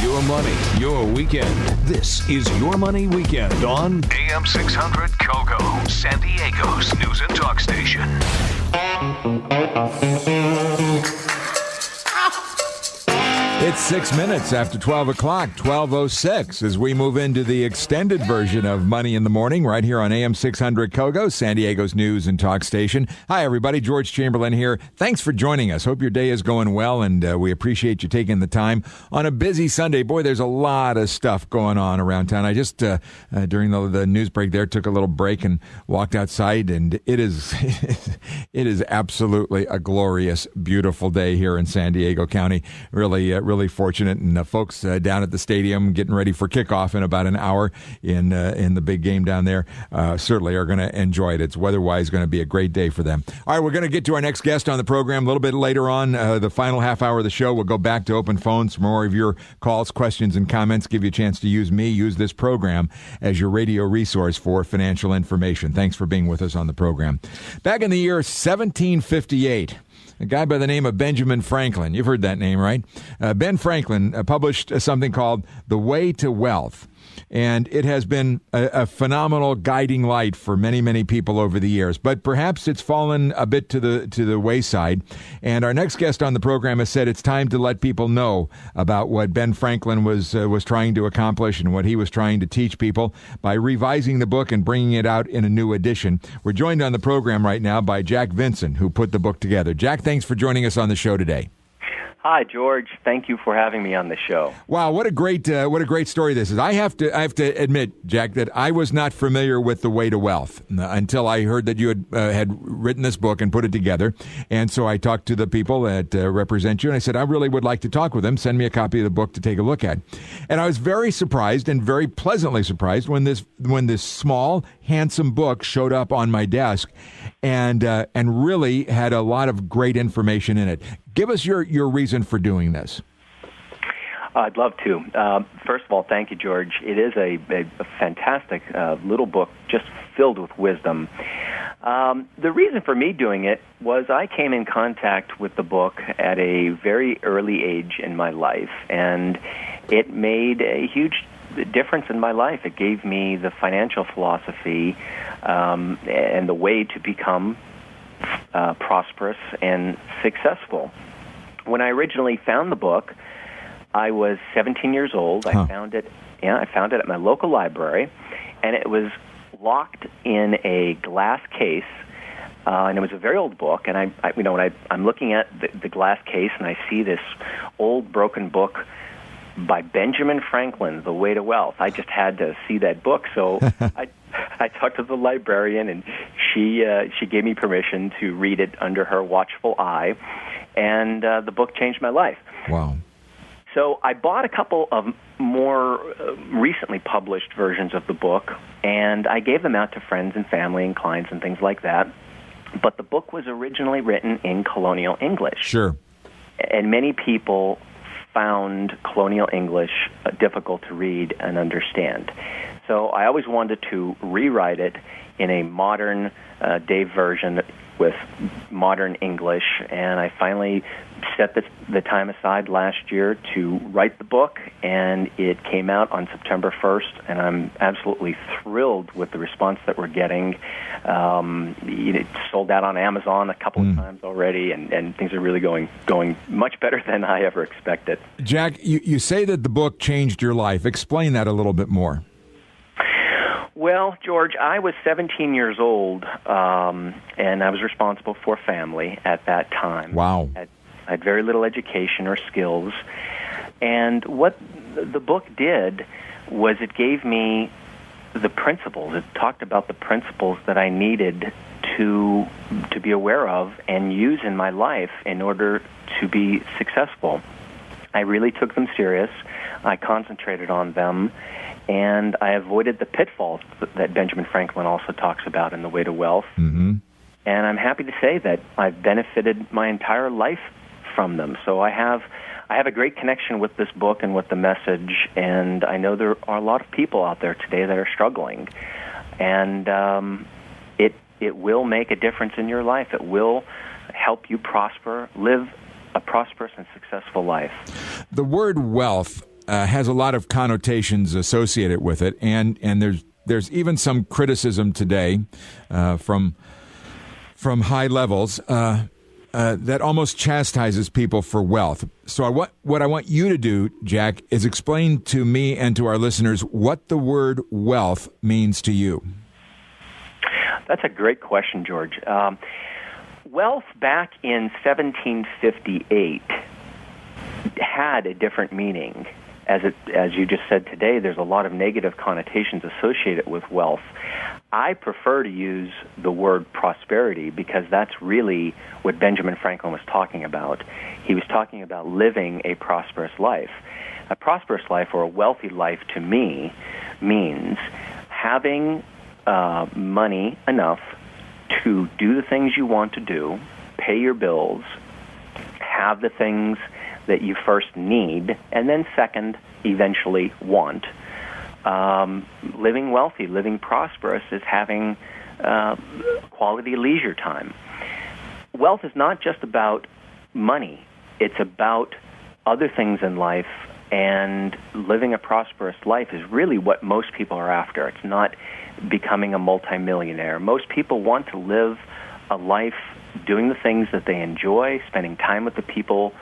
Your money, your weekend. This is Your Money Weekend on AM 600 KOGO, San Diego's news and talk station. It's 6 minutes after 12 o'clock, 12:06, as we move into the extended version of Money in the Morning right here on AM 600 KOGO, San Diego's news and talk station. Hi, everybody. George Chamberlin here. Thanks for joining us. Hope your day is going well, and we appreciate you taking the time on a busy Sunday. Boy, there's a lot of stuff going on around town. I just, during the news break there, took a little break and walked outside, and it is it is absolutely a glorious, beautiful day here in San Diego County. Really fortunate, and folks down at the stadium getting ready for kickoff in about an hour in the big game down there certainly are going to enjoy it. It's weather-wise going to be a great day for them. All right, we're going to get to our next guest on the program a little bit later on. The final half hour of the show, we'll go back to open phones for more of your calls, questions, and comments. Give you a chance to use this program as your radio resource for financial information. Thanks for being with us on the program. Back in the year 1758, a guy by the name of Benjamin Franklin. You've heard that name, right? Ben Franklin published something called The Way to Wealth. And it has been a phenomenal guiding light for many, many people over the years. But perhaps it's fallen a bit to the wayside. And our next guest on the program has said it's time to let people know about what Ben Franklin was trying to accomplish and what he was trying to teach people by revising the book and bringing it out in a new edition. We're joined on the program right now by Jack Vincent, who put the book together. Jack, thanks for joining us on the show today. Hi, George. Thank you for having me on the show. Wow, what a great story this is. I have to admit, Jack, that I was not familiar with The Way to Wealth until I heard that you had written this book and put it together. And so I talked to the people that represent you, and I said, I really would like to talk with them. Send me a copy of the book to take a look at. And I was very surprised and very pleasantly surprised when this small, handsome book showed up on my desk and really had a lot of great information in it. Give us your reason for doing this. I'd love to. First of all, thank you, George. It is a fantastic little book, just filled with wisdom. The reason for me doing it was I came in contact with the book at a very early age in my life, and it made a huge difference in my life. It gave me the financial philosophy and the way to become prosperous and successful. When I originally found the book, I was 17 years old. I found it at my local library, and it was locked in a glass case. And it was a very old book. And when I'm looking at the glass case, and I see this old broken book by Benjamin Franklin, The Way to Wealth. I just had to see that book, so I talked to the librarian, and she gave me permission to read it under her watchful eye, and the book changed my life. Wow. So I bought a couple of more recently published versions of the book, and I gave them out to friends and family and clients and things like that. But the book was originally written in colonial English. Sure. And many people found colonial English difficult to read and understand. So I always wanted to rewrite it in a modern day version with modern English, and I finally set the time aside last year to write the book, and it came out on September 1st, and I'm absolutely thrilled with the response that we're getting. It's sold out on Amazon a couple of times already, and things are really going much better than I ever expected. Jack, you say that the book changed your life. Explain that a little bit more. Well, George, I was 17 years old, and I was responsible for a family at that time. Wow. I had very little education or skills. And what the book did was it gave me the principles. It talked about the principles that I needed to be aware of and use in my life in order to be successful. I really took them serious. I concentrated on them, and I avoided the pitfalls that Benjamin Franklin also talks about in The Way to Wealth. Mm-hmm. And I'm happy to say that I've benefited my entire life from them. So I have a great connection with this book and with the message, and I know there are a lot of people out there today that are struggling. And it will make a difference in your life. It will help you prosper, live a prosperous and successful life. The word wealth has a lot of connotations associated with it, and there's even some criticism today from high levels that almost chastises people for wealth. So what I want you to do, Jack, is explain to me and to our listeners what the word wealth means to you. That's a great question, George. Wealth back in 1758 had a different meaning. As you just said today, there's a lot of negative connotations associated with wealth. I prefer to use the word prosperity because that's really what Benjamin Franklin was talking about. He was talking about living a prosperous life. A prosperous life, or a wealthy life, to me means having money enough to do the things you want to do, pay your bills, have the things that you first need, and then second, eventually want. Living wealthy, living prosperous is having quality leisure time. Wealth is not just about money. It's about other things in life, and living a prosperous life is really what most people are after. It's not becoming a multimillionaire. Most people want to live a life doing the things that they enjoy, spending time with the people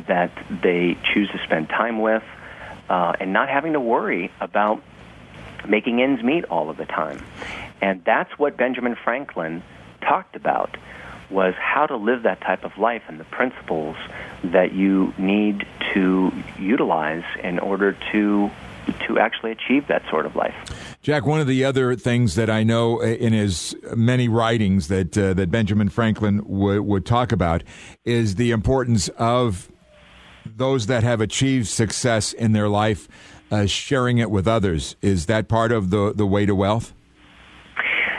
that they choose to spend time with, and not having to worry about making ends meet all of the time. And that's what Benjamin Franklin talked about, was how to live that type of life and the principles that you need to utilize in order to actually achieve that sort of life. Jack, one of the other things that I know in his many writings that Benjamin Franklin would talk about is the importance of those that have achieved success in their life sharing it with others. Is that part of the way to wealth?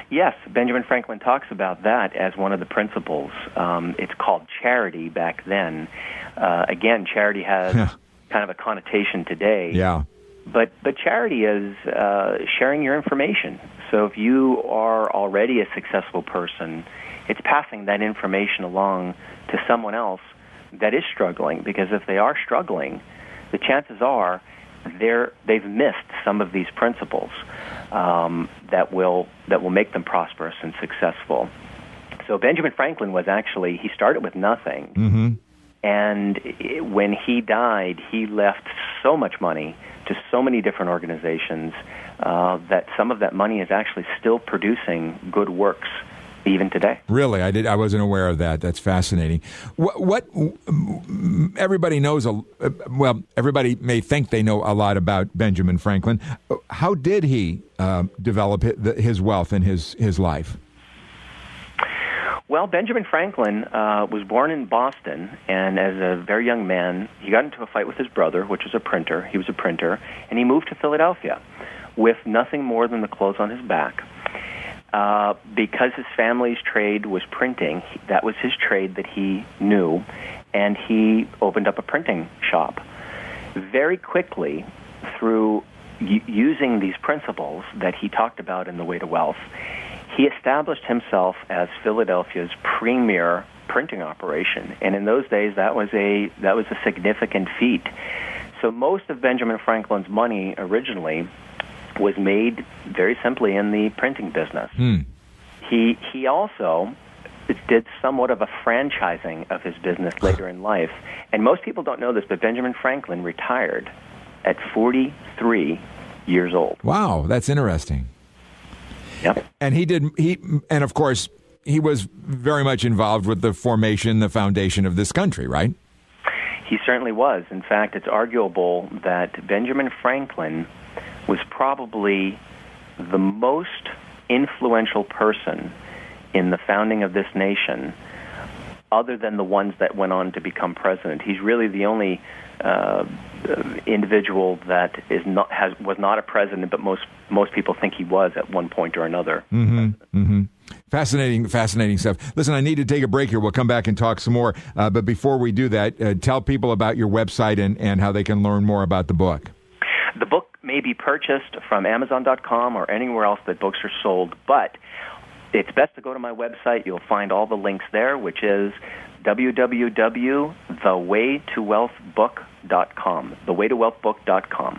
Yes, Benjamin Franklin talks about that as one of the principles. It's called charity back then. Again, charity has kind of a connotation today. Yeah. But charity is sharing your information. So if you are already a successful person, it's passing that information along to someone else that is struggling. Because if they are struggling, the chances are they've missed some of these principles that will make them prosperous and successful. So Benjamin Franklin he started with nothing. Mm-hmm. And when he died, he left so much money to so many different organizations that some of that money is actually still producing good works even today. Really? I wasn't aware of that. That's fascinating. What everybody knows, everybody may think they know a lot about Benjamin Franklin. How did he develop his wealth in his life? Well, Benjamin Franklin was born in Boston, and as a very young man, he got into a fight with his brother, which was a printer. He was a printer, and he moved to Philadelphia with nothing more than the clothes on his back. Because his family's trade was printing, that was his trade that he knew, and he opened up a printing shop. Very quickly, through using these principles that he talked about in The Way to Wealth, he established himself as Philadelphia's premier printing operation, and in those days that was a significant feat. So most of Benjamin Franklin's money originally was made very simply in the printing business. He also did somewhat of a franchising of his business later in life, and most people don't know this, but Benjamin Franklin retired at 43 years old. Wow, that's interesting. Yep. And of course, he was very much involved with the foundation of this country, right? He certainly was. In fact, it's arguable that Benjamin Franklin was probably the most influential person in the founding of this nation, other than the ones that went on to become president. He's really the only individual that was not a president, but most people think he was at one point or another. Mm-hmm. Mm-hmm. Fascinating stuff. Listen, I need to take a break here. We'll come back and talk some more. But before we do that, tell people about your website and how they can learn more about the book. The book may be purchased from Amazon.com or anywhere else that books are sold, but it's best to go to my website. You'll find all the links there, which is www.thewaytowealthbook.com. thewaytowealthbook.com, thewaytowealthbook.com.